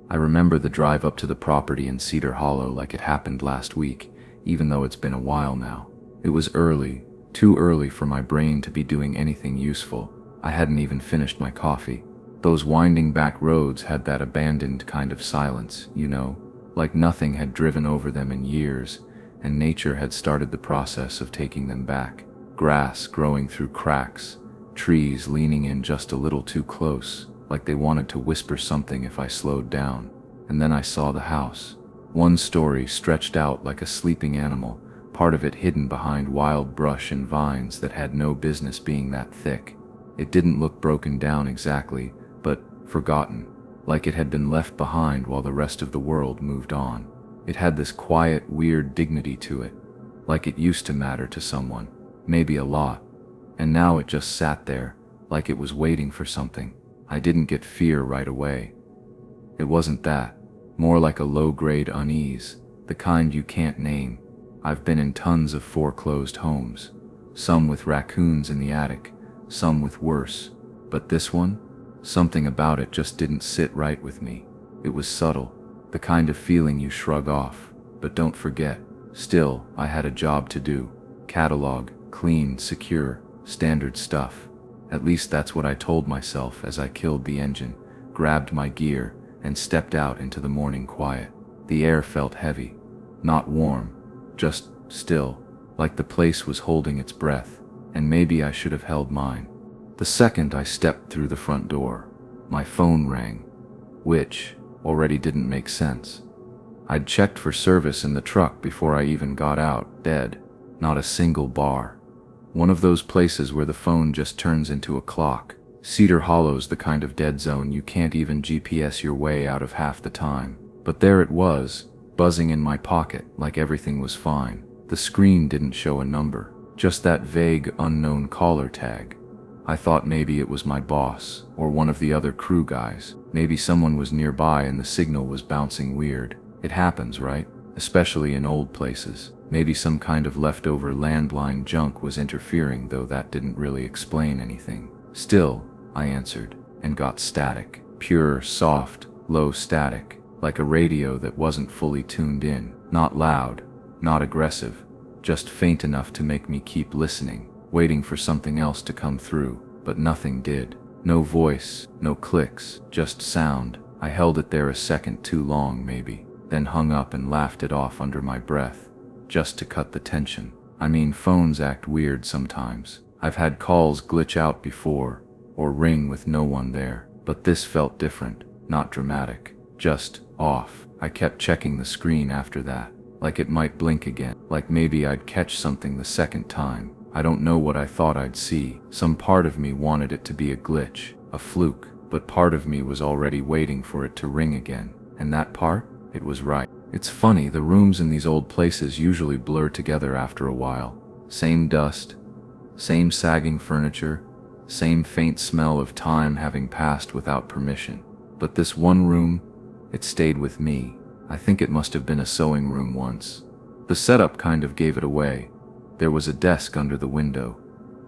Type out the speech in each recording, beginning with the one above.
I remember the drive up to the property in Cedar Hollow like it happened last week, even though it's been a while now. It was early, too early for my brain to be doing anything useful. I hadn't even finished my coffee. Those winding back roads had that abandoned kind of silence, like nothing had driven over them in years, and nature had started the process of taking them back. Grass growing through cracks, trees leaning in just a little too close, like they wanted to whisper something if I slowed down. And then I saw the house. One story stretched out like a sleeping animal, part of it hidden behind wild brush and vines that had no business being that thick. It didn't look broken down exactly, but forgotten, like it had been left behind while the rest of the world moved on. It had this quiet, weird dignity to it, like it used to matter to someone, maybe a lot, and now it just sat there, like it was waiting for something. I didn't get fear right away. It wasn't that, more like a low-grade unease, the kind you can't name. I've been in tons of foreclosed homes, some with raccoons in the attic, some with worse, but this one? Something about it just didn't sit right with me. It was subtle, the kind of feeling you shrug off, but don't forget. Still, I had a job to do. Catalog, clean, secure, standard stuff. At least that's what I told myself as I killed the engine, grabbed my gear, and stepped out into the morning quiet. The air felt heavy, not warm, just still, like the place was holding its breath, and maybe I should have held mine. The second I stepped through the front door, my phone rang, which already didn't make sense. I'd checked for service in the truck before I even got out, dead, not a single bar. One of those places where the phone just turns into a clock. Cedar Hollow's the kind of dead zone you can't even GPS your way out of half the time. But there it was, buzzing in my pocket like everything was fine. The screen didn't show a number, just that vague, unknown caller tag. I thought maybe it was my boss, or one of the other crew guys. Maybe someone was nearby and the signal was bouncing weird. It happens, right? Especially in old places. Maybe some kind of leftover landline junk was interfering, though that didn't really explain anything. Still, I answered, and got static. Pure, soft, low static, like a radio that wasn't fully tuned in. Not loud, not aggressive, just faint enough to make me keep listening, waiting for something else to come through, but nothing did. No voice, no clicks, just sound. I held it there a second too long maybe, then hung up and laughed it off under my breath, just to cut the tension. I mean, phones act weird sometimes. I've had calls glitch out before, or ring with no one there, but this felt different, not dramatic, just off. I kept checking the screen after that, like it might blink again, like maybe I'd catch something the second time. I don't know what I thought I'd see. Some part of me wanted it to be a glitch, a fluke, but part of me was already waiting for it to ring again. And that part? It was right. It's funny, the rooms in these old places usually blur together after a while. Same dust, same sagging furniture, same faint smell of time having passed without permission. But this one room, it stayed with me. I think it must have been a sewing room once. The setup kind of gave it away. There was a desk under the window,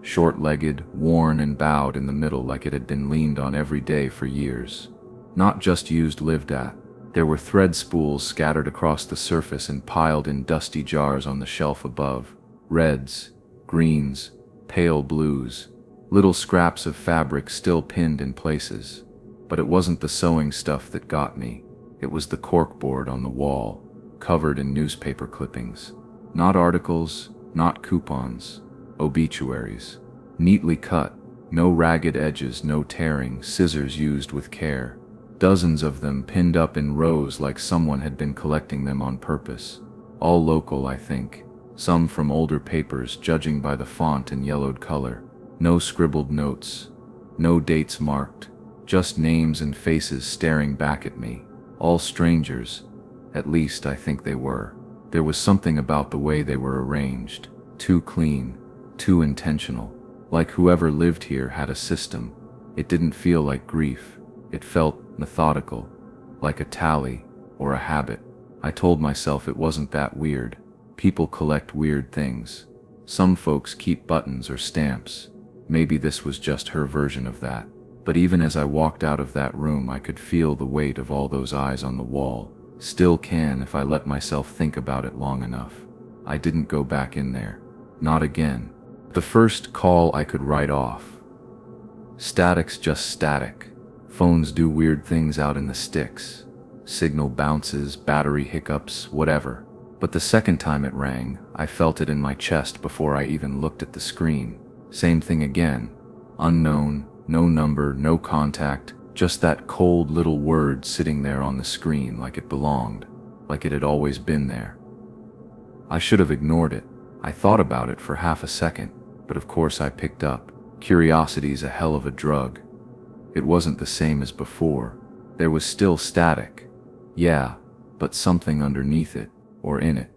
short-legged, worn and bowed in the middle like it had been leaned on every day for years. Not just used, lived at. There were thread spools scattered across the surface and piled in dusty jars on the shelf above. Reds, greens, pale blues, little scraps of fabric still pinned in places. But it wasn't the sewing stuff that got me. It was the corkboard on the wall, covered in newspaper clippings. Not articles, not coupons, obituaries. Neatly cut, no ragged edges, no tearing, scissors used with care. Dozens of them pinned up in rows like someone had been collecting them on purpose. All local, I think. Some from older papers, judging by the font and yellowed color. No scribbled notes, no dates marked, just names and faces staring back at me. All strangers, at least I think they were. There was something about the way they were arranged, too clean, too intentional, like whoever lived here had a system. It didn't feel like grief, it felt methodical, like a tally or a habit. I told myself it wasn't that weird. People collect weird things. Some folks keep buttons or stamps. Maybe this was just her version of that. But even as I walked out of that room, I could feel the weight of all those eyes on the wall. Still can if I let myself think about it long enough. I didn't go back in there. Not again. The first call I could write off. Static's just static. Phones do weird things out in the sticks. Signal bounces, battery hiccups, whatever. But the second time it rang, I felt it in my chest before I even looked at the screen. Same thing again. Unknown, no number, no contact, just that cold little word sitting there on the screen like it belonged, like it had always been there. I should have ignored it. I thought about it for half a second, but of course I picked up. Curiosity's a hell of a drug. It wasn't the same as before. There was still static. Yeah, but something underneath it, or in it.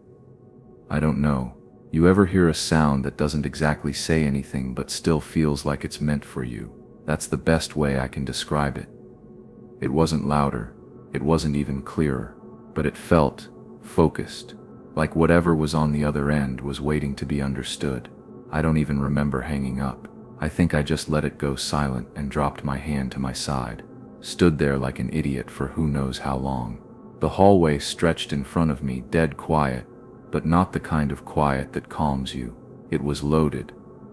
I don't know. You ever hear a sound that doesn't exactly say anything but still feels like it's meant for you? That's the best way I can describe it. It wasn't louder. It wasn't even clearer. But it felt focused, like whatever was on the other end was waiting to be understood. I don't even remember hanging up. I think I just let it go silent and dropped my hand to my side. Stood there like an idiot for who knows how long. The hallway stretched in front of me, dead quiet, but not the kind of quiet that calms you. It was loaded,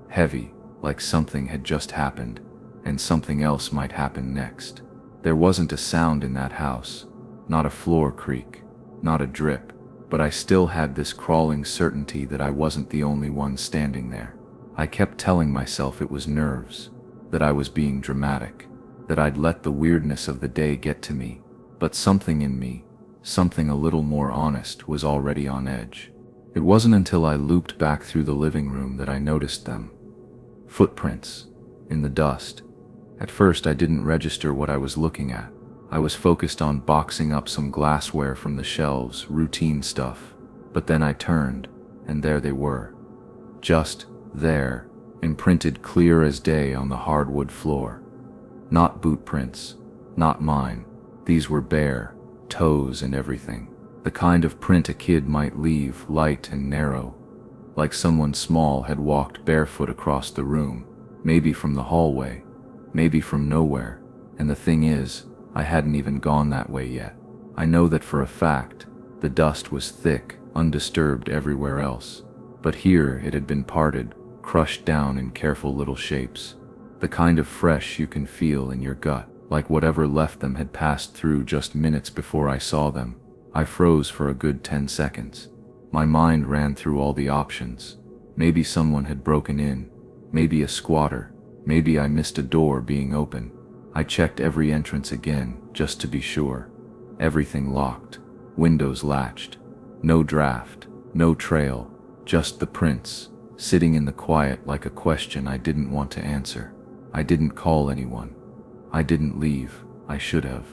heavy, like something had just happened, and something else might happen next. There wasn't a sound in that house, not a floor creak, not a drip, but I still had this crawling certainty that I wasn't the only one standing there. I kept telling myself it was nerves, that I was being dramatic, that I'd let the weirdness of the day get to me, but something in me, something a little more honest, was already on edge. It wasn't until I looped back through the living room that I noticed them. Footprints, in the dust. At first I didn't register what I was looking at. I was focused on boxing up some glassware from the shelves, routine stuff. But then I turned, and there they were. Just there, imprinted clear as day on the hardwood floor. Not boot prints, not mine. These were bare, toes and everything. The kind of print a kid might leave, light and narrow. Like someone small had walked barefoot across the room, maybe from the hallway, maybe from nowhere. And the thing is, I hadn't even gone that way yet. I know that for a fact. The dust was thick, undisturbed everywhere else. But here it had been parted, crushed down in careful little shapes. The kind of fresh you can feel in your gut, like whatever left them had passed through just minutes before I saw them. I froze for a good 10 seconds. My mind ran through all the options. Maybe someone had broken in, maybe a squatter, maybe I missed a door being open. I checked every entrance again, just to be sure. Everything locked, windows latched. No draft, no trail, just the prints, sitting in the quiet like a question I didn't want to answer. I didn't call anyone. I didn't leave. I should have.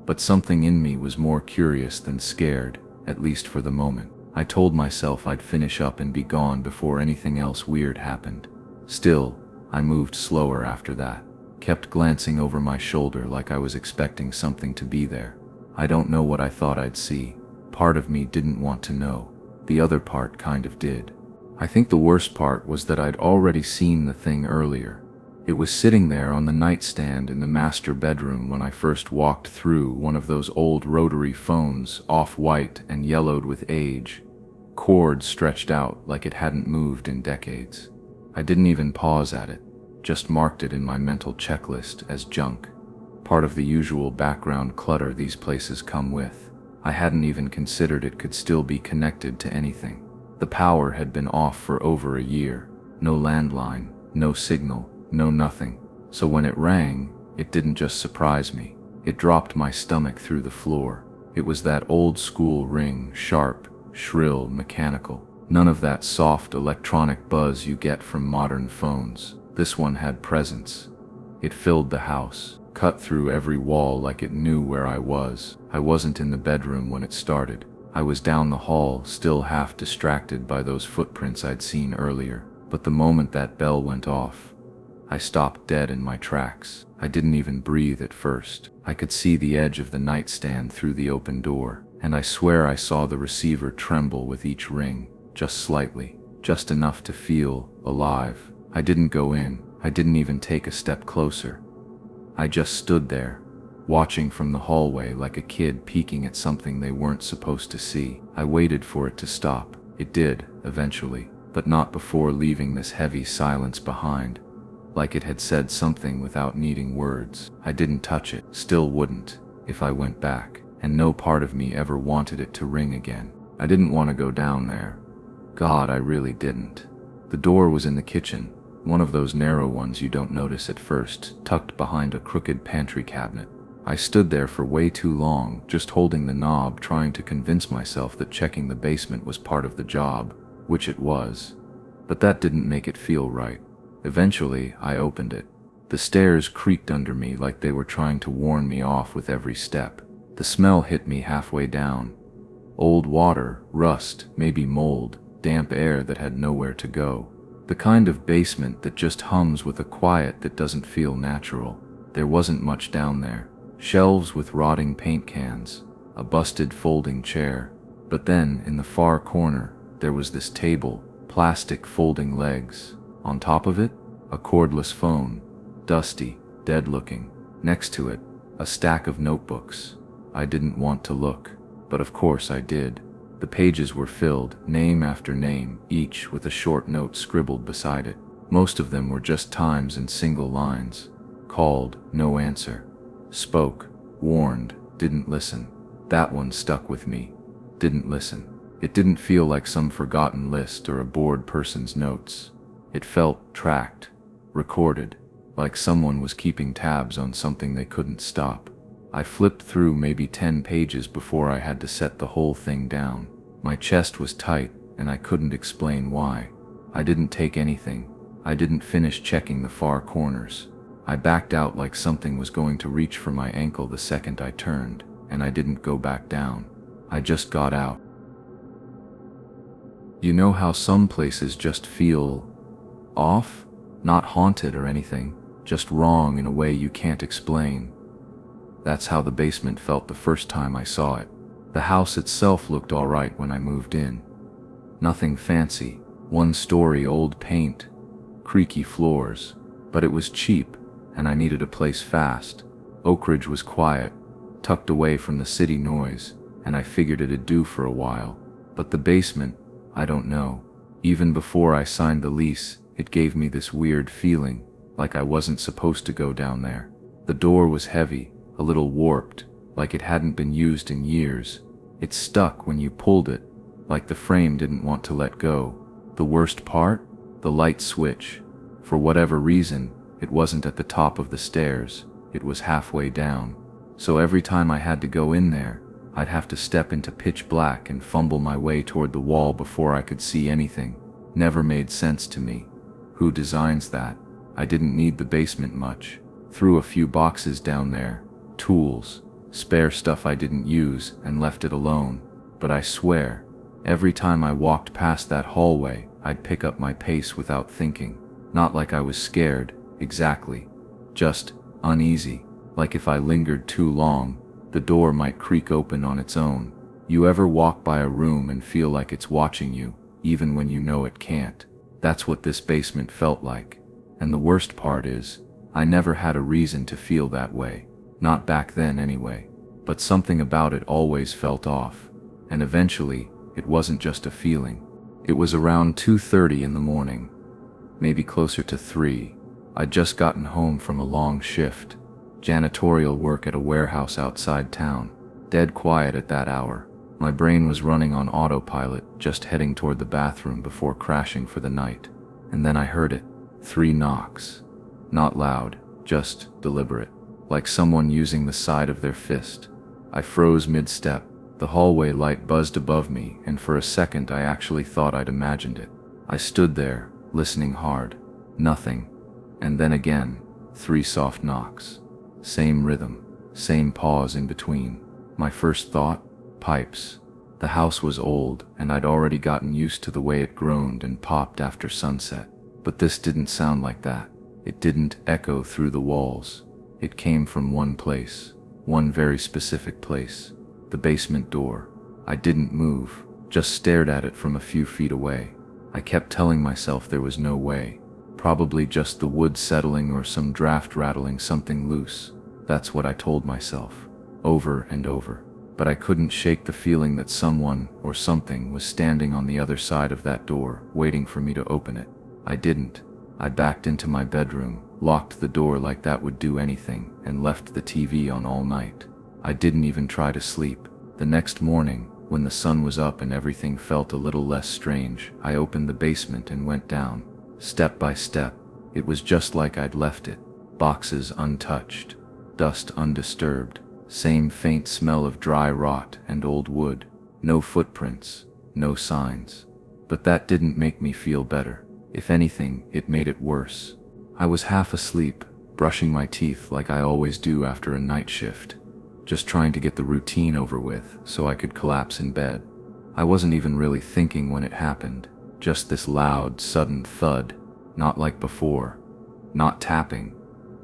But something in me was more curious than scared, at least for the moment. I told myself I'd finish up and be gone before anything else weird happened. Still, I moved slower after that, kept glancing over my shoulder like I was expecting something to be there. I don't know what I thought I'd see. Part of me didn't want to know. The other part kind of did. I think the worst part was that I'd already seen the thing earlier. It was sitting there on the nightstand in the master bedroom when I first walked through, one of those old rotary phones, off-white and yellowed with age. Cord stretched out like it hadn't moved in decades. I didn't even pause at it, just marked it in my mental checklist as junk. Part of the usual background clutter these places come with. I hadn't even considered it could still be connected to anything. The power had been off for over a year. No landline, no signal, no nothing. So when it rang, it didn't just surprise me. It dropped my stomach through the floor. It was that old school ring, sharp, shrill, mechanical. None of that soft electronic buzz you get from modern phones. This one had presence. It filled the house, cut through every wall like it knew where I was. I wasn't in the bedroom when it started. I was down the hall, still half distracted by those footprints I'd seen earlier. But the moment that bell went off, I stopped dead in my tracks. I didn't even breathe at first. I could see the edge of the nightstand through the open door, and I swear I saw the receiver tremble with each ring, just slightly, just enough to feel alive. I didn't go in. I didn't even take a step closer. I just stood there, watching from the hallway like a kid peeking at something they weren't supposed to see. I waited for it to stop. It did, eventually, but not before leaving this heavy silence behind, like it had said something without needing words. I didn't touch it, still wouldn't, if I went back, and no part of me ever wanted it to ring again. I didn't want to go down there. God, I really didn't. The door was in the kitchen, one of those narrow ones you don't notice at first, tucked behind a crooked pantry cabinet. I stood there for way too long, just holding the knob, trying to convince myself that checking the basement was part of the job, which it was. But that didn't make it feel right. Eventually, I opened it. The stairs creaked under me like they were trying to warn me off with every step. The smell hit me halfway down. Old water, rust, maybe mold, damp air that had nowhere to go. The kind of basement that just hums with a quiet that doesn't feel natural. There wasn't much down there. Shelves with rotting paint cans, a busted folding chair. But then, in the far corner, there was this table, plastic folding legs. On top of it, a cordless phone, dusty, dead-looking. Next to it, a stack of notebooks. I didn't want to look, but of course I did. The pages were filled, name after name, each with a short note scribbled beside it. Most of them were just times and single lines. Called, no answer. Spoke, warned, didn't listen. That one stuck with me. Didn't listen. It didn't feel like some forgotten list or a bored person's notes. It felt tracked, recorded, like someone was keeping tabs on something they couldn't stop. I flipped through maybe 10 pages before I had to set the whole thing down. My chest was tight, and I couldn't explain why. I didn't take anything. I didn't finish checking the far corners. I backed out like something was going to reach for my ankle the second I turned, and I didn't go back down. I just got out. You know how some places just feel off? Not haunted or anything, just wrong in a way you can't explain. That's how the basement felt the first time I saw it. The house itself looked alright when I moved in. Nothing fancy, one-story old paint, creaky floors, but it was cheap, and I needed a place fast. Oak Ridge was quiet, tucked away from the city noise, and I figured it'd do for a while. But the basement, I don't know. Even before I signed the lease, it gave me this weird feeling, like I wasn't supposed to go down there. The door was heavy, a little warped, like it hadn't been used in years. It stuck when you pulled it, like the frame didn't want to let go. The worst part? The light switch. For whatever reason, it wasn't at the top of the stairs, it was halfway down. So every time I had to go in there, I'd have to step into pitch black and fumble my way toward the wall before I could see anything. Never made sense to me. Who designs that? I didn't need the basement much. Threw a few boxes down there, tools, spare stuff I didn't use, and left it alone. But I swear, every time I walked past that hallway, I'd pick up my pace without thinking. Not like I was scared, exactly. Just uneasy, like if I lingered too long, the door might creak open on its own. You ever walk by a room and feel like it's watching you, even when you know it can't? That's what this basement felt like. And the worst part is, I never had a reason to feel that way. Not back then anyway. But something about it always felt off. And eventually, it wasn't just a feeling. It was around 2:30 in the morning. Maybe closer to 3. I'd just gotten home from a long shift. Janitorial work at a warehouse outside town. Dead quiet at that hour. My brain was running on autopilot, just heading toward the bathroom before crashing for the night. And then I heard it. 3 knocks. Not loud, just deliberate. Like someone using the side of their fist. I froze mid-step. The hallway light buzzed above me, and for a second I actually thought I'd imagined it. I stood there, listening hard. Nothing. And then again, 3 soft knocks. Same rhythm, same pause in between. My first thought? Pipes. The house was old, and I'd already gotten used to the way it groaned and popped after sunset. But this didn't sound like that. It didn't echo through the walls. It came from one place, one very specific place. The basement door. I didn't move, just stared at it from a few feet away. I kept telling myself there was no way. Probably just the wood settling or some draft rattling something loose. That's what I told myself, over and over. But I couldn't shake the feeling that someone or something was standing on the other side of that door, waiting for me to open it. I didn't. I backed into my bedroom, locked the door like that would do anything, and left the TV on all night. I didn't even try to sleep. The next morning, when the sun was up and everything felt a little less strange, I opened the basement and went down. Step by step, it was just like I'd left it. Boxes untouched, dust undisturbed, same faint smell of dry rot and old wood. No footprints, no signs. But that didn't make me feel better. If anything, it made it worse. I was half asleep, brushing my teeth like I always do after a night shift, just trying to get the routine over with so I could collapse in bed. I wasn't even really thinking when it happened, just this loud, sudden thud, not like before, not tapping.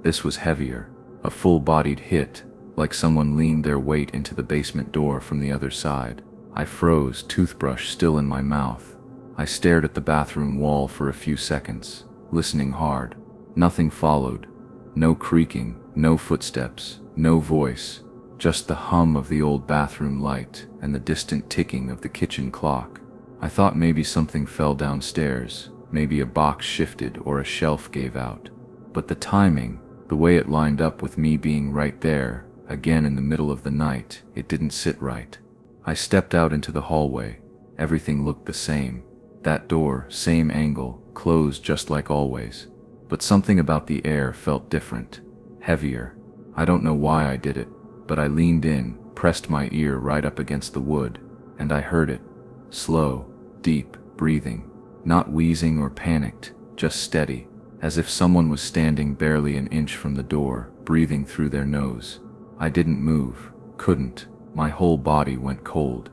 This was heavier, a full-bodied hit, like someone leaned their weight into the basement door from the other side. I froze, toothbrush still in my mouth. I stared at the bathroom wall for a few seconds, listening hard. Nothing followed. No creaking, no footsteps, no voice, just the hum of the old bathroom light and the distant ticking of the kitchen clock. I thought maybe something fell downstairs, maybe a box shifted or a shelf gave out. But the timing, the way it lined up with me being right there, again in the middle of the night, it didn't sit right. I stepped out into the hallway. Everything looked the same. That door, same angle, closed just like always. But something about the air felt different, heavier. I don't know why I did it, but I leaned in, pressed my ear right up against the wood, and I heard it. Slow, deep breathing. Not wheezing or panicked, just steady, as if someone was standing barely an inch from the door, breathing through their nose. I didn't move, couldn't. My whole body went cold.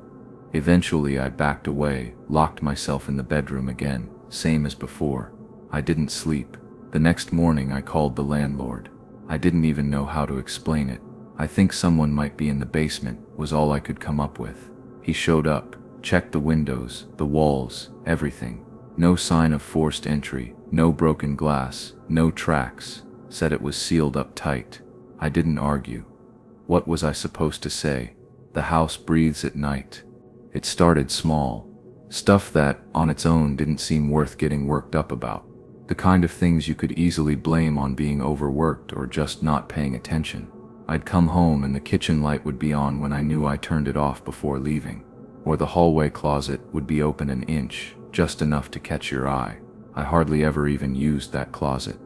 Eventually I backed away, locked myself in the bedroom again, same as before. I didn't sleep. The next morning I called the landlord. I didn't even know how to explain it. I think someone might be in the basement, was all I could come up with. He showed up, checked the windows, the walls, everything. No sign of forced entry, no broken glass, no tracks. Said it was sealed up tight. I didn't argue. What was I supposed to say? The house breathes at night. It started small. Stuff that, on its own, didn't seem worth getting worked up about. The kind of things you could easily blame on being overworked or just not paying attention. I'd come home and the kitchen light would be on when I knew I turned it off before leaving. Or the hallway closet would be open an inch, just enough to catch your eye. I hardly ever even used that closet.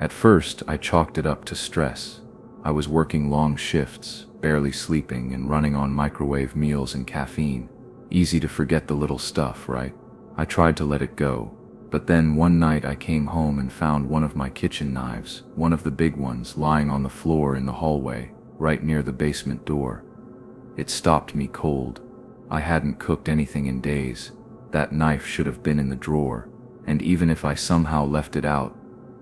At first, I chalked it up to stress. I was working long shifts, barely sleeping and running on microwave meals and caffeine. Easy to forget the little stuff, right? I tried to let it go. But then one night I came home and found one of my kitchen knives, one of the big ones, lying on the floor in the hallway, right near the basement door. It stopped me cold. I hadn't cooked anything in days. That knife should have been in the drawer. And even if I somehow left it out,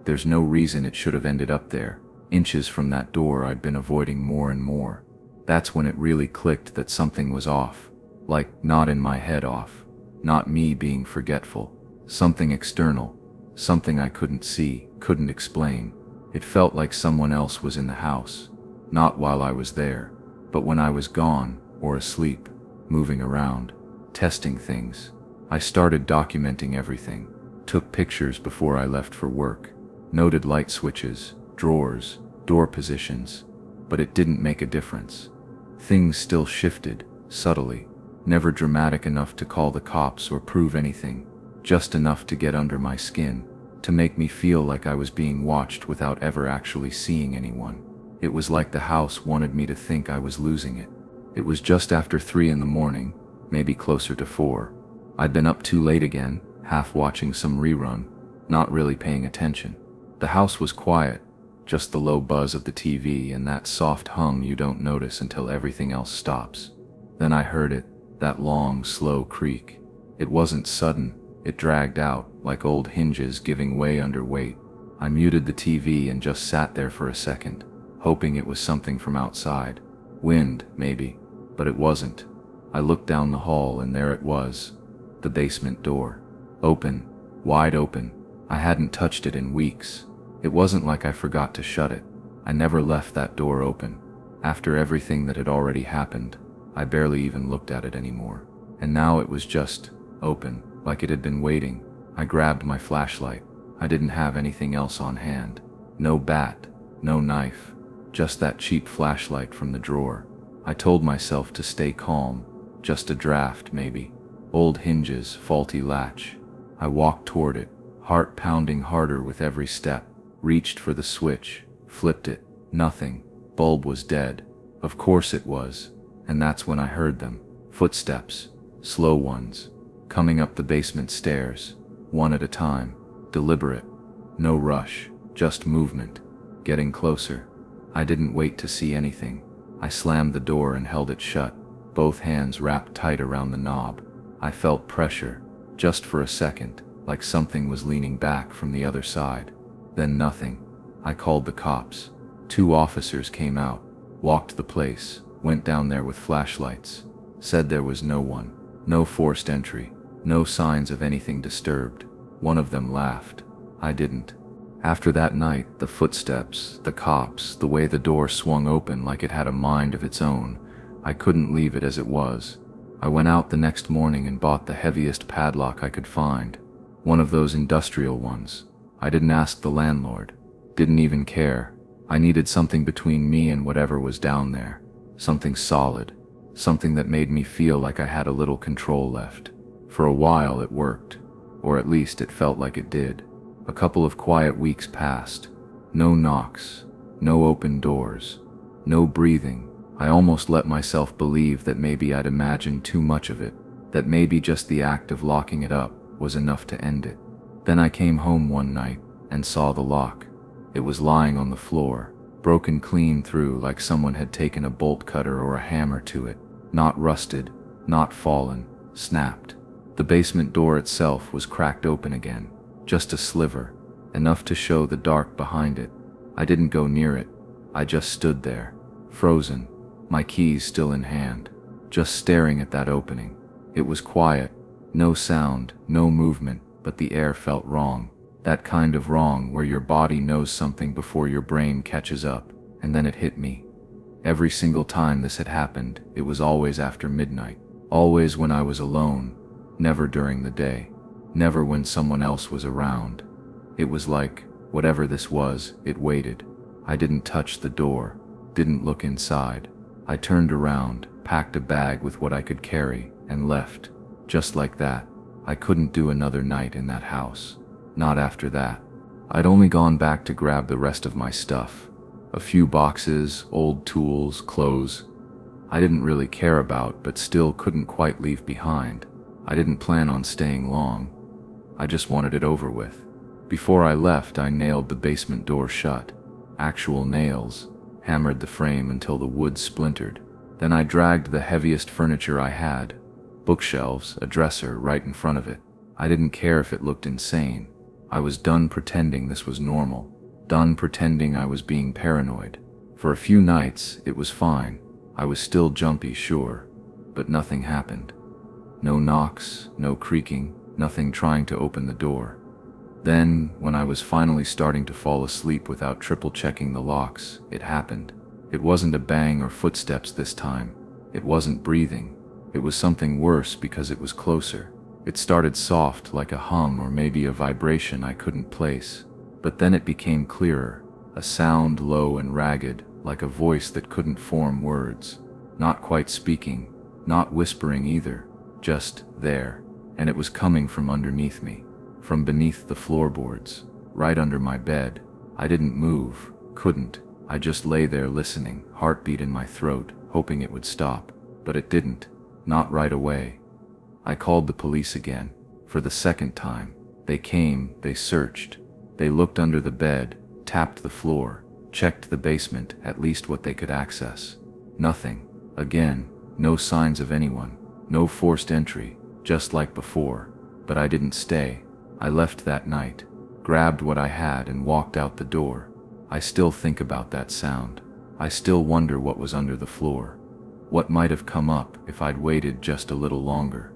there's no reason it should have ended up there. Inches from that door I'd been avoiding more and more. That's when it really clicked that something was off. Like, not in my head off. Not me being forgetful. Something external. Something I couldn't see, couldn't explain. It felt like someone else was in the house. Not while I was there, but when I was gone, or asleep, moving around, testing things. I started documenting everything. Took pictures before I left for work. Noted light switches, drawers, door positions. But it didn't make a difference. Things still shifted, subtly. Never dramatic enough to call the cops or prove anything. Just enough to get under my skin, to make me feel like I was being watched without ever actually seeing anyone. It was like the house wanted me to think I was losing it. It was just after 3 in the morning, maybe closer to 4. I'd been up too late again, half watching some rerun, not really paying attention. The house was quiet, just the low buzz of the TV and that soft hum you don't notice until everything else stops. Then I heard it, that long, slow creak. It wasn't sudden. It dragged out, like old hinges giving way under weight. I muted the TV and just sat there for a second, hoping it was something from outside. Wind, maybe, but it wasn't. I looked down the hall and there it was, the basement door. Open, wide open. I hadn't touched it in weeks. It wasn't like I forgot to shut it. I never left that door open. After everything that had already happened, I barely even looked at it anymore. And now it was just open, like it had been waiting. I grabbed my flashlight. I didn't have anything else on hand. No bat, no knife, just that cheap flashlight from the drawer. I told myself to stay calm, just a draft maybe. Old hinges, faulty latch. I walked toward it, heart pounding harder with every step. Reached for the switch, flipped it, nothing. Bulb was dead. Of course it was. And that's when I heard them. Footsteps, slow ones, coming up the basement stairs, one at a time, deliberate. No rush, just movement, getting closer. I didn't wait to see anything. I slammed the door and held it shut, both hands wrapped tight around the knob. I felt pressure, just for a second, like something was leaning back from the other side. Then nothing. I called the cops. 2 officers came out, walked the place, went down there with flashlights, said there was no one, no forced entry, no signs of anything disturbed. One of them laughed. I didn't. After that night, the footsteps, the cops, the way the door swung open like it had a mind of its own, I couldn't leave it as it was. I went out the next morning and bought the heaviest padlock I could find, one of those industrial ones. I didn't ask the landlord, didn't even care. I needed something between me and whatever was down there, something solid, something that made me feel like I had a little control left. For a while it worked, or at least it felt like it did. A couple of quiet weeks passed. No knocks, no open doors, no breathing. I almost let myself believe that maybe I'd imagined too much of it, that maybe just the act of locking it up was enough to end it. Then I came home one night and saw the lock. It was lying on the floor, broken clean through like someone had taken a bolt cutter or a hammer to it. Not rusted, not fallen, snapped. The basement door itself was cracked open again, just a sliver, enough to show the dark behind it. I didn't go near it. I just stood there, frozen, my keys still in hand, just staring at that opening. It was quiet, no sound, no movement, but the air felt wrong. That kind of wrong where your body knows something before your brain catches up. And then it hit me. Every single time this had happened, it was always after midnight, always when I was alone, never during the day, never when someone else was around. It was like, whatever this was, it waited. I didn't touch the door, didn't look inside. I turned around, packed a bag with what I could carry, and left. Just like that. I couldn't do another night in that house. Not after that. I'd only gone back to grab the rest of my stuff. A few boxes, old tools, clothes. I didn't really care about, but still couldn't quite leave behind. I didn't plan on staying long. I just wanted it over with. Before I left, I nailed the basement door shut. Actual nails. Hammered the frame until the wood splintered. Then I dragged the heaviest furniture I had. Bookshelves, a dresser right in front of it. I didn't care if it looked insane. I was done pretending this was normal. Done pretending I was being paranoid. For a few nights, it was fine. I was still jumpy, sure. But nothing happened. No knocks, no creaking, nothing trying to open the door. Then, when I was finally starting to fall asleep without triple-checking the locks, it happened. It wasn't a bang or footsteps this time. It wasn't breathing. It was something worse because it was closer. It started soft like a hum or maybe a vibration I couldn't place. But then it became clearer, a sound low and ragged, like a voice that couldn't form words. Not quite speaking, not whispering either, just there. And it was coming from underneath me, from beneath the floorboards, right under my bed. I didn't move, couldn't. I just lay there listening, heartbeat in my throat, hoping it would stop. But it didn't, not right away. I called the police again, for the second time. They came, they searched. They looked under the bed, tapped the floor, checked the basement, at least what they could access. Nothing. Again, no signs of anyone, no forced entry, just like before. But I didn't stay. I left that night, grabbed what I had and walked out the door. I still think about that sound. I still wonder what was under the floor. What might have come up if I'd waited just a little longer.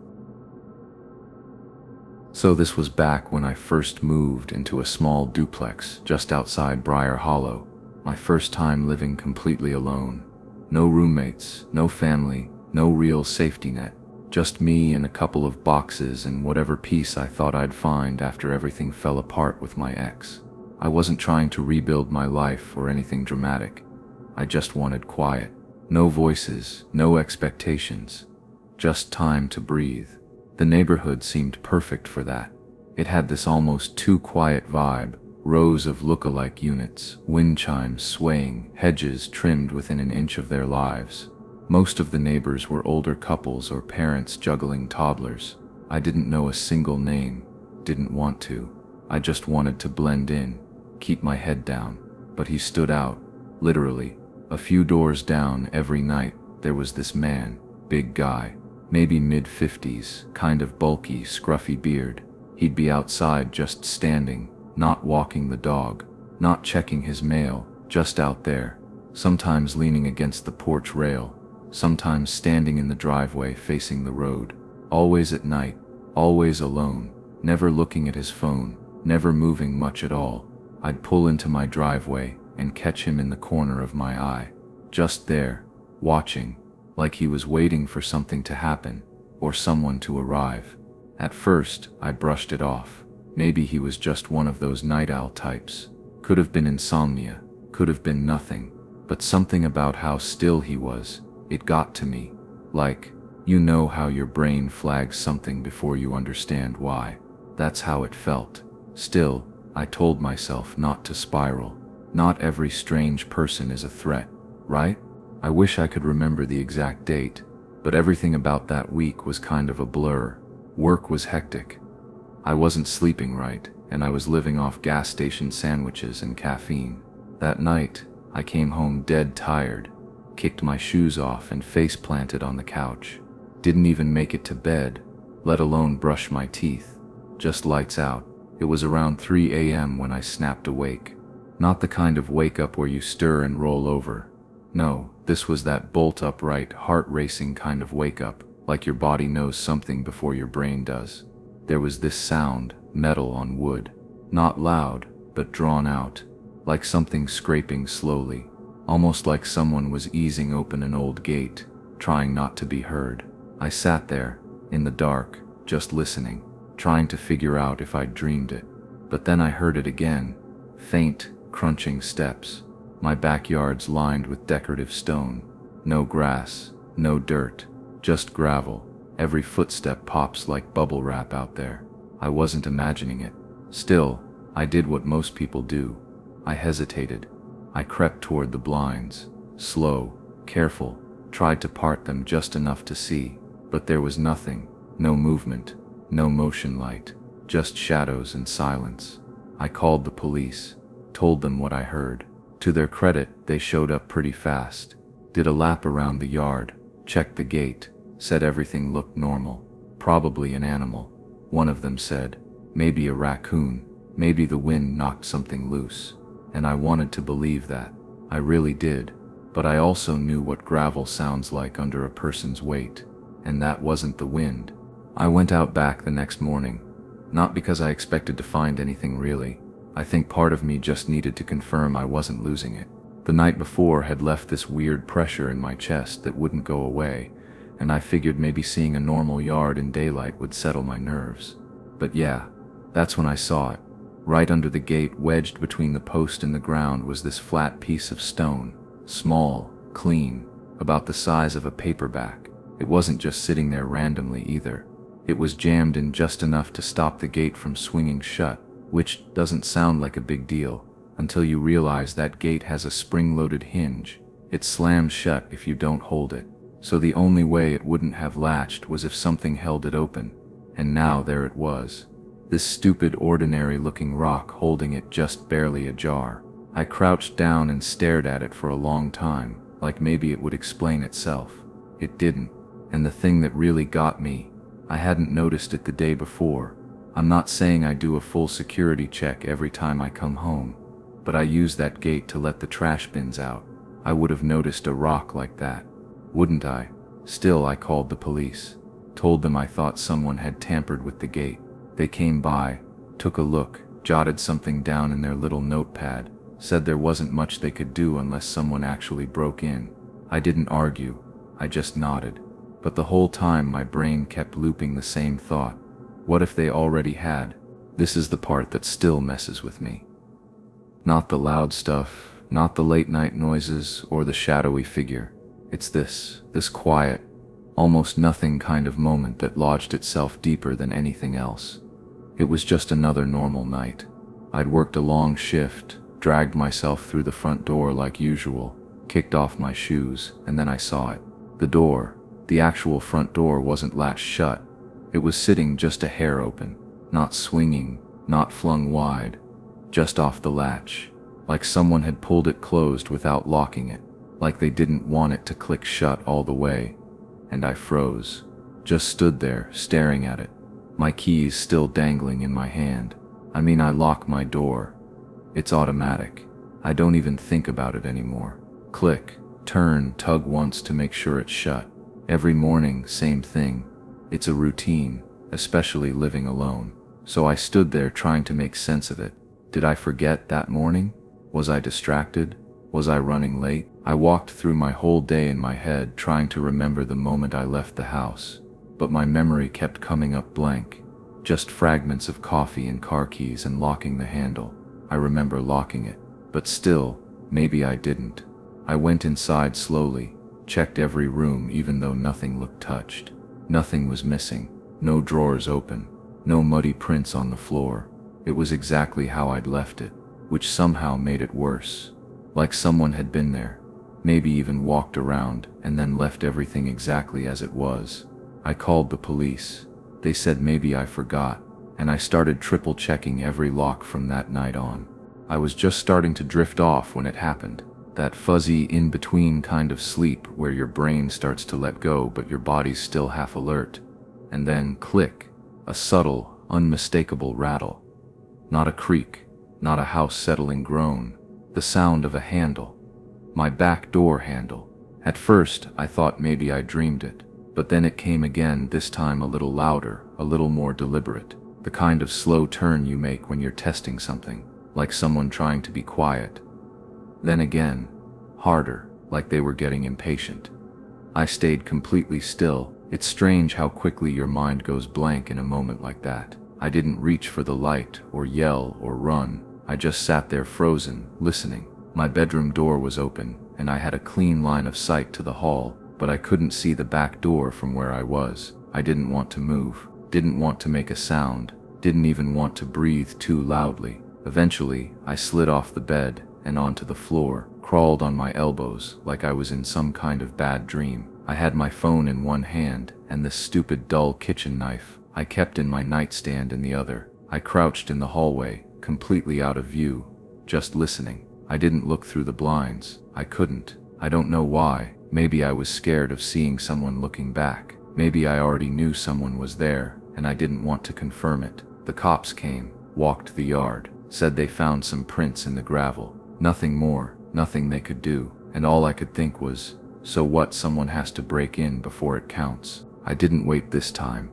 So this was back when I first moved into a small duplex just outside Briar Hollow. My first time living completely alone. No roommates, no family, no real safety net. Just me and a couple of boxes and whatever peace I thought I'd find after everything fell apart with my ex. I wasn't trying to rebuild my life or anything dramatic. I just wanted quiet. No voices, no expectations. Just time to breathe. The neighborhood seemed perfect for that. It had this almost too quiet vibe, rows of look-alike units, wind chimes swaying, hedges trimmed within an inch of their lives. Most of the neighbors were older couples or parents juggling toddlers. I didn't know a single name, didn't want to. I just wanted to blend in, keep my head down. But he stood out, literally. A few doors down every night, there was this man, big guy. Maybe mid-50s, kind of bulky, scruffy beard. He'd be outside just standing, not walking the dog, not checking his mail, just out there, sometimes leaning against the porch rail, sometimes standing in the driveway facing the road, always at night, always alone, never looking at his phone, never moving much at all. I'd pull into my driveway and catch him in the corner of my eye, just there, watching, like he was waiting for something to happen, or someone to arrive. At first, I brushed it off. Maybe he was just one of those night owl types. Could have been insomnia, could have been nothing. But something about how still he was, it got to me. Like, you know how your brain flags something before you understand why. That's how it felt. Still, I told myself not to spiral. Not every strange person is a threat, right? I wish I could remember the exact date, but everything about that week was kind of a blur. Work was hectic. I wasn't sleeping right, and I was living off gas station sandwiches and caffeine. That night, I came home dead tired, kicked my shoes off and face planted on the couch. Didn't even make it to bed, let alone brush my teeth. Just lights out. It was around 3 a.m. when I snapped awake. Not the kind of wake up where you stir and roll over. No, this was that bolt upright, heart-racing kind of wake-up, like your body knows something before your brain does. There was this sound, metal on wood. Not loud, but drawn out, like something scraping slowly, almost like someone was easing open an old gate, trying not to be heard. I sat there, in the dark, just listening, trying to figure out if I'd dreamed it. But then I heard it again, faint, crunching steps. My backyard's lined with decorative stone. No grass, no dirt, just gravel. Every footstep pops like bubble wrap out there. I wasn't imagining it. Still, I did what most people do. I hesitated. I crept toward the blinds, slow, careful, tried to part them just enough to see. But there was nothing, no movement, no motion light, just shadows and silence. I called the police, told them what I heard. To their credit, they showed up pretty fast, did a lap around the yard, checked the gate, said everything looked normal. Probably an animal. One of them said, maybe a raccoon, maybe the wind knocked something loose. And I wanted to believe that. I really did. But I also knew what gravel sounds like under a person's weight. And that wasn't the wind. I went out back the next morning. Not because I expected to find anything really. I think part of me just needed to confirm I wasn't losing it. The night before had left this weird pressure in my chest that wouldn't go away, and I figured maybe seeing a normal yard in daylight would settle my nerves. But yeah, that's when I saw it. Right under the gate, wedged between the post and the ground, was this flat piece of stone. Small, clean, about the size of a paperback. It wasn't just sitting there randomly either. It was jammed in just enough to stop the gate from swinging shut, which doesn't sound like a big deal until you realize that gate has a spring-loaded hinge. It slams shut if you don't hold it. So the only way it wouldn't have latched was if something held it open. And now there it was. This stupid, ordinary-looking rock holding it just barely ajar. I crouched down and stared at it for a long time, like maybe it would explain itself. It didn't. And the thing that really got me, I hadn't noticed it the day before. I'm not saying I do a full security check every time I come home, but I use that gate to let the trash bins out. I would have noticed a rock like that, wouldn't I? Still, I called the police, told them I thought someone had tampered with the gate. They came by, took a look, jotted something down in their little notepad, said there wasn't much they could do unless someone actually broke in. I didn't argue, I just nodded. But the whole time my brain kept looping the same thought. What if they already had? This is the part that still messes with me. Not the loud stuff, not the late night noises or the shadowy figure. It's this quiet, almost nothing kind of moment that lodged itself deeper than anything else. It was just another normal night. I'd worked a long shift, dragged myself through the front door like usual, kicked off my shoes, and then I saw it. The door, the actual front door, wasn't latched shut. It was sitting just a hair open, not swinging, not flung wide, just off the latch, like someone had pulled it closed without locking it, like they didn't want it to click shut all the way. And I froze, just stood there, staring at it, my keys still dangling in my hand. I lock my door. It's automatic. I don't even think about it anymore. Click, turn, tug once to make sure it's shut. Every morning, same thing. It's a routine, especially living alone. So I stood there trying to make sense of it. Did I forget that morning? Was I distracted? Was I running late? I walked through my whole day in my head trying to remember the moment I left the house. But my memory kept coming up blank. Just fragments of coffee and car keys and locking the handle. I remember locking it. But still, maybe I didn't. I went inside slowly, checked every room even though nothing looked touched. Nothing was missing. No drawers open. No muddy prints on the floor. It was exactly how I'd left it, which somehow made it worse. Like someone had been there, maybe even walked around, and then left everything exactly as it was. I called the police. They said maybe I forgot, and I started triple checking every lock from that night on. I was just starting to drift off when it happened. That fuzzy in-between kind of sleep where your brain starts to let go but your body's still half alert. And then, click, a subtle, unmistakable rattle. Not a creak, not a house-settling groan. The sound of a handle. My back door handle. At first, I thought maybe I dreamed it. But then it came again, this time a little louder, a little more deliberate. The kind of slow turn you make when you're testing something, like someone trying to be quiet. Then again, harder, like they were getting impatient. I stayed completely still. It's strange how quickly your mind goes blank in a moment like that. I didn't reach for the light, or yell, or run. I just sat there frozen, listening. My bedroom door was open, and I had a clean line of sight to the hall, but I couldn't see the back door from where I was. I didn't want to move, didn't want to make a sound, didn't even want to breathe too loudly. Eventually, I slid off the bed and onto the floor, crawled on my elbows like I was in some kind of bad dream. I had my phone in one hand and the stupid dull kitchen knife I kept in my nightstand in the other. I crouched in the hallway, completely out of view, just listening. I didn't look through the blinds. I couldn't. I don't know why. Maybe I was scared of seeing someone looking back. Maybe I already knew someone was there, and I didn't want to confirm it. The cops came, walked the yard, said they found some prints in the gravel. Nothing more, nothing they could do. And all I could think was, so what, someone has to break in before it counts. I didn't wait this time.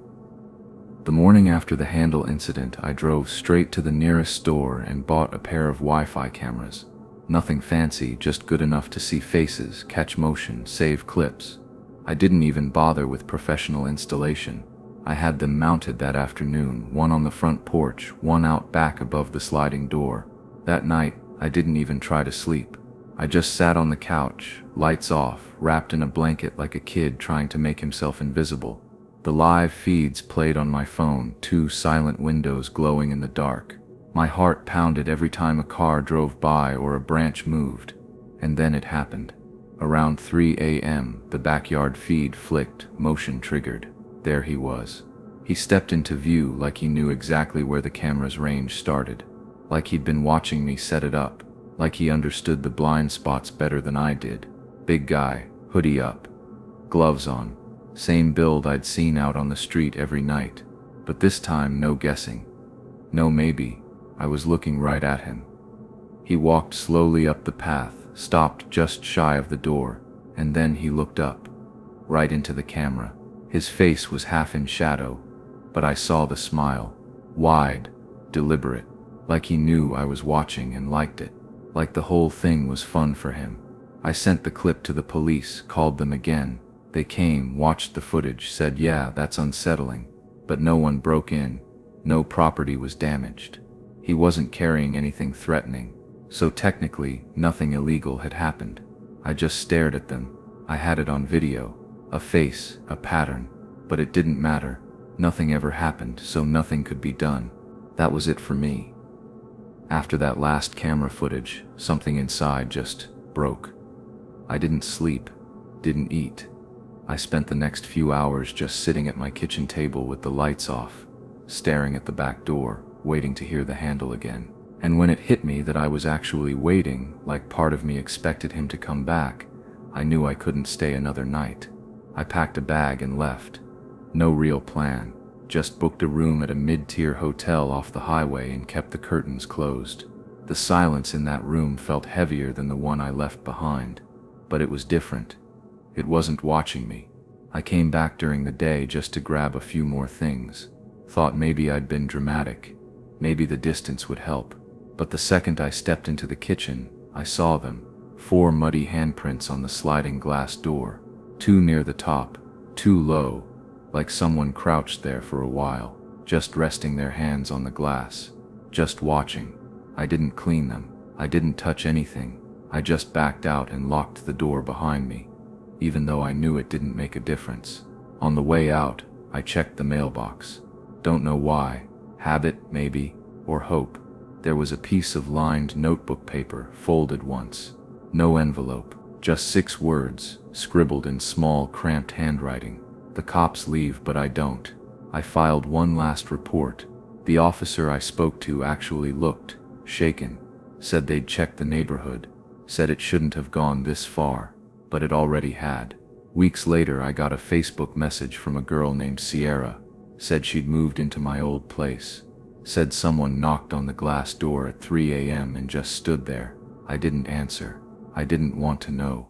The morning after the handle incident, I drove straight to the nearest store and bought a pair of Wi-Fi cameras. Nothing fancy, just good enough to see faces, catch motion, save clips. I didn't even bother with professional installation. I had them mounted that afternoon, one on the front porch, one out back above the sliding door. That night, I didn't even try to sleep. I just sat on the couch, lights off, wrapped in a blanket like a kid trying to make himself invisible. The live feeds played on my phone, 2 silent windows glowing in the dark. My heart pounded every time a car drove by or a branch moved. And then it happened. Around 3 a.m., the backyard feed flicked, motion triggered. There he was. He stepped into view like he knew exactly where the camera's range started. Like he'd been watching me set it up. Like he understood the blind spots better than I did. Big guy, hoodie up, gloves on. Same build I'd seen out on the street every night. But this time, no guessing. No maybe. I was looking right at him. He walked slowly up the path, stopped just shy of the door, and then he looked up, right into the camera. His face was half in shadow, but I saw the smile. Wide, deliberate, like he knew I was watching and liked it, like the whole thing was fun for him. I sent the clip to the police, called them again. They came, watched the footage, said yeah, that's unsettling, but no one broke in, no property was damaged. He wasn't carrying anything threatening, so technically nothing illegal had happened. I just stared at them. I had it on video, a face, a pattern, but it didn't matter. Nothing ever happened, so nothing could be done. That was it for me. After that last camera footage, something inside just broke. I didn't sleep, didn't eat. I spent the next few hours just sitting at my kitchen table with the lights off, staring at the back door, waiting to hear the handle again. And when it hit me that I was actually waiting, like part of me expected him to come back, I knew I couldn't stay another night. I packed a bag and left. No real plan, just booked a room at a mid-tier hotel off the highway and kept the curtains closed. The silence in that room felt heavier than the one I left behind, but it was different. It wasn't watching me. I came back during the day just to grab a few more things. Thought maybe I'd been dramatic. Maybe the distance would help. But the second I stepped into the kitchen, I saw them. 4 muddy handprints on the sliding glass door. 2 near the top, 2 low, like someone crouched there for a while, just resting their hands on the glass, just watching. I didn't clean them. I didn't touch anything. I just backed out and locked the door behind me, even though I knew it didn't make a difference. On the way out, I checked the mailbox. Don't know why. Habit, maybe, or hope. There was a piece of lined notebook paper, folded once. No envelope, just 6 words, scribbled in small, cramped handwriting. The cops leave, but I don't. I filed one last report. The officer I spoke to actually looked shaken, said they'd checked the neighborhood, said it shouldn't have gone this far, but it already had. Weeks later, I got a Facebook message from a girl named Sierra, said she'd moved into my old place, said someone knocked on the glass door at 3 a.m. and just stood there. I didn't answer. I didn't want to know.